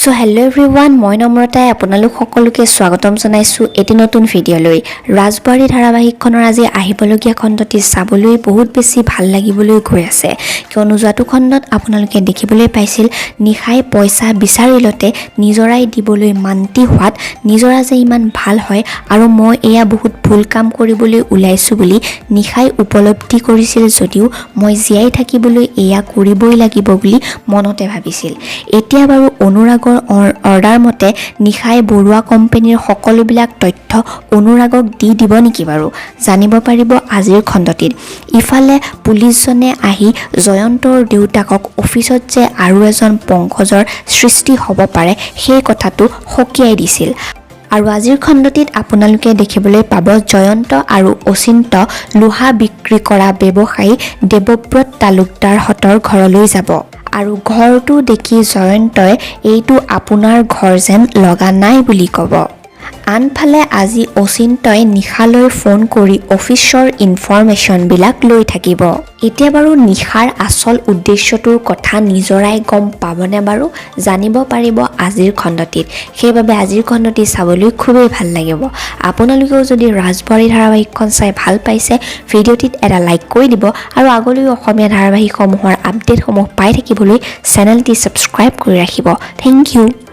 So hello' everyone, মই নম্ৰতাই আপোনালোক সকলোকে স্বাগতম জনাইছোঁ এটি নতুন ভিডিঅ'লৈ। ৰাজবাৰী ধাৰাবাহিকখনৰ আজি আহিবলগীয়া খণ্ডটি চাবলৈ বহুত বেছি ভাল লাগিবলৈ গৈ আছে, কিয়নো যোৱাটো খণ্ডত আপোনালোকে দেখিবলৈ পাইছিল নিশাই পইচা বিচাৰিলতে নিজৰাই দিবলৈ মান্তি হোৱাত নিজৰা যে ইমান ভাল হয় আৰু মই এয়া বহুত ভুল কাম কৰিবলৈ ওলাইছোঁ বুলি নিশাই উপলব্ধি কৰিছিল যদিও মই জীয়াই থাকিবলৈ এয়া কৰিবই লাগিব বুলি মনতে ভাবিছিল। এতিয়া বাৰু অনুৰাগৰ অৰ্ডাৰ মতে নিশাই বৰুৱা কোম্পানীৰ সকলোবিলাক তথ্য অনুৰাগক দি দিব নেকি বাৰু, জানিব পাৰিব আজিৰ খণ্ডটিত। ইফালে পুলিচজনে আহি জয়ন্তৰ দেউতাকক অফিচত যে আৰু এজন পংকজৰ সৃষ্টি হ'ব পাৰে সেই কথাটো সকীয়াই দিছিল। আৰু আজিৰ খণ্ডটিত আপোনালোকে দেখিবলৈ পাব জয়ন্ত আৰু অচিন্ত লোহা বিক্ৰী কৰা ব্যৱসায়ী দেৱব্ৰত তালুকদাৰহঁতৰ ঘৰলৈ যাব। আৰু ঘৰটো দেখি জয়ন্তই এইটো আপোনাৰ ঘৰ যেন লগা নাই বুলি ক'ব। আনফালে আজি অচিন্তই নিশালৈ ফোন কৰি অফিচৰ ইনফৰমেশ্যনবিলাক লৈ থাকিব। এতিয়া বাৰু নিশাৰ আচল উদ্দেশ্যটোৰ কথা নিজৰাই গম পাবনে বাৰু, জানিব পাৰিব আজিৰ খণ্ডটিত। সেইবাবে আজিৰ খণ্ডটি চাবলৈ খুবেই ভাল লাগিব। আপোনালোকেও যদি ৰাজবাৰী ধাৰাবাহিকখন চাই ভাল পাইছে ভিডিঅ'টিত এটা লাইক কৰি দিব আৰু আগলৈ অসমীয়া ধাৰাবাহিকসমূহৰ আপডেটসমূহ পাই থাকিবলৈ চেনেলটি ছাবস্ক্ৰাইব কৰি ৰাখিব। Thank U.